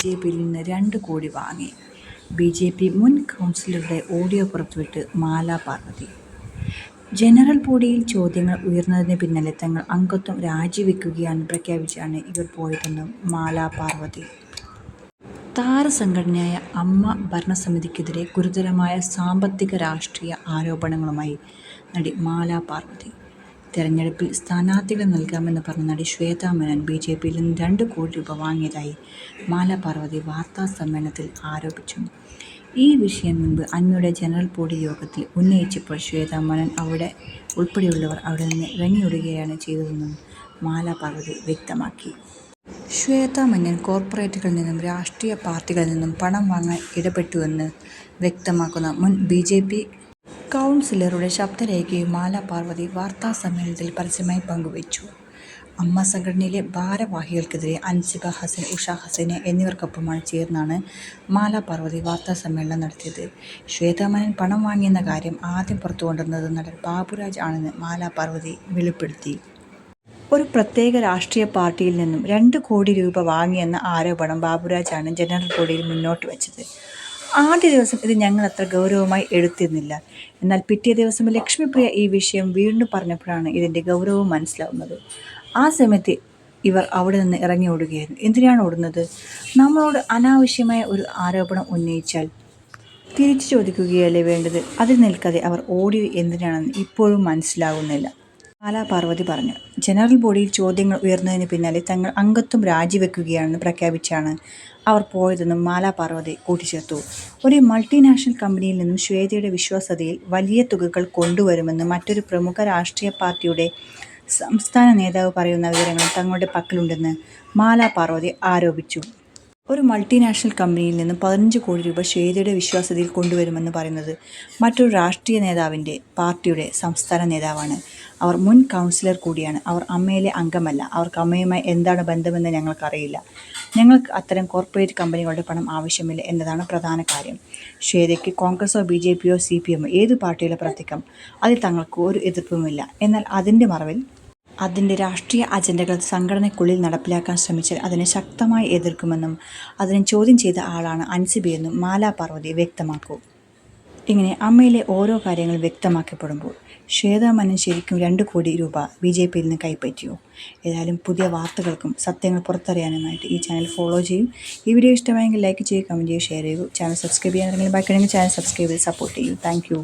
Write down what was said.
ബി.ജെ.പിയിൽ നിന്ന് 2 കോടി വാങ്ങി. ബി.ജെ.പി മുൻ കൗൺസിലറുടെ ഓഡിയോ പുറത്തുവിട്ട് മാല പാർവതി. ജനറൽ ബോഡിയിൽ ചോദ്യങ്ങൾ ഉയർന്നതിന് പിന്നാലെ തങ്ങൾ അംഗത്വം രാജിവെക്കുകയാണെന്ന് പ്രഖ്യാപിച്ചാണ് ഇവർ പോയതെന്നും മാല പാർവതി. താരസംഘടനയായ അമ്മ ഭരണസമിതിക്കെതിരെ ഗുരുതരമായ സാമ്പത്തിക രാഷ്ട്രീയ ആരോപണങ്ങളുമായി നടി മാല പാർവതി. തെരഞ്ഞെടുപ്പിൽ സ്ഥാനാർത്ഥികളെ നൽകാമെന്ന് പറഞ്ഞ നടി ശ്വേതാ മേനോൻ ബി.ജെ.പിയിൽ നിന്ന് 2 കോടി രൂപ വാങ്ങിയതായി മാല പാർവതി വാർത്താസമ്മേളനത്തിൽ ആരോപിച്ചു. ഈ വിഷയം മുൻപ് അമ്മയുടെ ജനറൽ ബോഡി യോഗത്തിൽ ഉന്നയിച്ചപ്പോൾ ശ്വേതാ മേനോൻ ഉൾപ്പെടെയുള്ളവർ അവിടെ നിന്ന് ഇറങ്ങിയോടുകയാണ് ചെയ്തതെന്നും മാല പാർവതി വ്യക്തമാക്കി. ശ്വേതാ മേനോൻ കോർപ്പറേറ്റുകളിൽ നിന്നും രാഷ്ട്രീയ പാർട്ടികളിൽ നിന്നും പണം വാങ്ങാൻ ഇടപെട്ടുവെന്ന് വ്യക്തമാക്കുന്ന മുൻ ബി.ജെ.പി കൗൺസിലറുടെ ശബ്ദരേഖയും മാല പാർവതി വാർത്താസമ്മേളനത്തിൽ പരസ്യമായി പങ്കുവച്ചു. അമ്മ സംഘടനയിലെ ഭാരവാഹികൾക്കെതിരെ അൻസിബ ഹസൻ, ഉഷ ഹസീന എന്നിവർക്കൊപ്പമാണ് ചേർന്നാണ് മാല പാർവതി വാർത്താസമ്മേളനം നടത്തിയത്. ശ്വേതാ മേനോൻ പണം വാങ്ങിയെന്ന കാര്യം ആദ്യം പുറത്തുകൊണ്ടുവന്നത് നടൻ ബാബുരാജ് ആണെന്ന് മാല പാർവതി വെളിപ്പെടുത്തി. ഒരു പ്രത്യേക രാഷ്ട്രീയ പാർട്ടിയിൽ നിന്നും 2 കോടി രൂപ വാങ്ങിയെന്ന ആരോപണം ബാബുരാജാണ് ജനറൽ ബോഡിയിൽ മുന്നോട്ട് വച്ചത്. ആദ്യ ദിവസം ഇത് ഞങ്ങൾ അത്ര ഗൗരവമായി എടുത്തിരുന്നില്ല. എന്നാൽ പിറ്റേ ദിവസം ലക്ഷ്മിപ്രിയ ഈ വിഷയം വീണ്ടും പറഞ്ഞപ്പോഴാണ് ഇതിൻ്റെ ഗൗരവം മനസ്സിലാവുന്നത്. ആ സമയത്ത് ഇവർ അവിടെ നിന്ന് ഇറങ്ങി ഓടുകയായിരുന്നു. എന്തിനാണ് ഓടുന്നത്? നമ്മളോട് അനാവശ്യമായ ഒരു ആരോപണം ഉന്നയിച്ചാൽ തിരിച്ചു ചോദിക്കുകയല്ലേ വേണ്ടത്? അതിൽ നിൽക്കാതെ അവർ ഓടിയത് എന്തിനാണെന്ന് ഇപ്പോഴും മനസ്സിലാകുന്നില്ല. മാല പാർവതി പറഞ്ഞു. ജനറൽ ബോഡിയിൽ ചോദ്യങ്ങൾ ഉയർന്നതിന് പിന്നാലെ തങ്ങൾ അംഗത്വം രാജിവെക്കുകയാണെന്ന് പ്രഖ്യാപിച്ചാണ് അവർ പോയതെന്നും മാല പാർവതി കൂട്ടിച്ചേർത്തു. ഒരു മൾട്ടിനാഷണൽ കമ്പനിയിൽ നിന്നും ശ്വേതയുടെ വിശ്വാസ്യതയിൽ വലിയ തുകകൾ കൊണ്ടുവരുമെന്ന് മറ്റൊരു പ്രമുഖ രാഷ്ട്രീയ പാർട്ടിയുടെ സംസ്ഥാന നേതാവ് പറയുന്ന വിവരങ്ങളും തങ്ങളുടെ പക്കലുണ്ടെന്ന് മാല പാർവതി ആരോപിച്ചു. ഒരു മൾട്ടിനാഷണൽ കമ്പനിയിൽ നിന്നും 15 കോടി രൂപ ശ്വേതയുടെ വിശ്വാസ്യതയിൽ കൊണ്ടുവരുമെന്ന് പറയുന്നത് മറ്റൊരു രാഷ്ട്രീയ നേതാവിൻ്റെ പാർട്ടിയുടെ സംസ്ഥാന നേതാവാണ്. അവർ മുൻ കൗൺസിലർ കൂടിയാണ്. അവർ അമ്മയിലെ അംഗമല്ല. അവർക്ക് അമ്മയുമായി എന്താണ് ബന്ധമെന്ന് ഞങ്ങൾക്കറിയില്ല. ഞങ്ങൾക്ക് അത്തരം കോർപ്പറേറ്റ് കമ്പനികളുടെ പണം ആവശ്യമില്ല എന്നതാണ് പ്രധാന കാര്യം. ശ്വേതയ്ക്ക് കോൺഗ്രസോ ബി.ജെ.പിയോ സി.പി.എമ്മോ ഏതു പാർട്ടിയിലോ പ്രവർത്തിക്കാം. അതിൽ തങ്ങൾക്ക് ഒരു എതിർപ്പുമില്ല. എന്നാൽ അതിൻ്റെ മറവിൽ അതിൻ്റെ രാഷ്ട്രീയ അജണ്ടകൾ സംഘടനയ്ക്കുള്ളിൽ നടപ്പിലാക്കാൻ ശ്രമിച്ചാൽ അതിനെ ശക്തമായി എതിർക്കുമെന്നും അതിനെ ചോദ്യം ചെയ്ത ആളാണ് അൻസിബയെന്നും മാല പാർവതി വ്യക്തമാക്കൂ. ഇങ്ങനെ അമ്മയിലെ ഓരോ കാര്യങ്ങളും വ്യക്തമാക്കപ്പെടുമ്പോൾ ശ്വേതാ മേനോൻ ശരിക്കും 2 കോടി രൂപ ബി.ജെ.പിയിൽ നിന്ന് കൈപ്പറ്റിയോ? ഏതായാലും പുതിയ വാർത്തകൾക്കും സത്യങ്ങൾ പുറത്തറിയാനുമായിട്ട് ഈ ചാനൽ ഫോളോ ചെയ്യും. ഈ വീഡിയോ ഇഷ്ടമായെങ്കിൽ ലൈക്ക് ചെയ്യൂ, കമൻറ്റ് ചെയ്യൂ, ഷെയർ ചെയ്യൂ. ചാനൽ സബ്സ്ക്രൈബ് ചെയ്യാനെങ്കിൽ ബാക്കിയുണ്ടെങ്കിൽ ചാനൽ സബ്സ്ക്രൈബ് ചെയ്ത് സപ്പോർട്ട് ചെയ്യൂ. Thank you.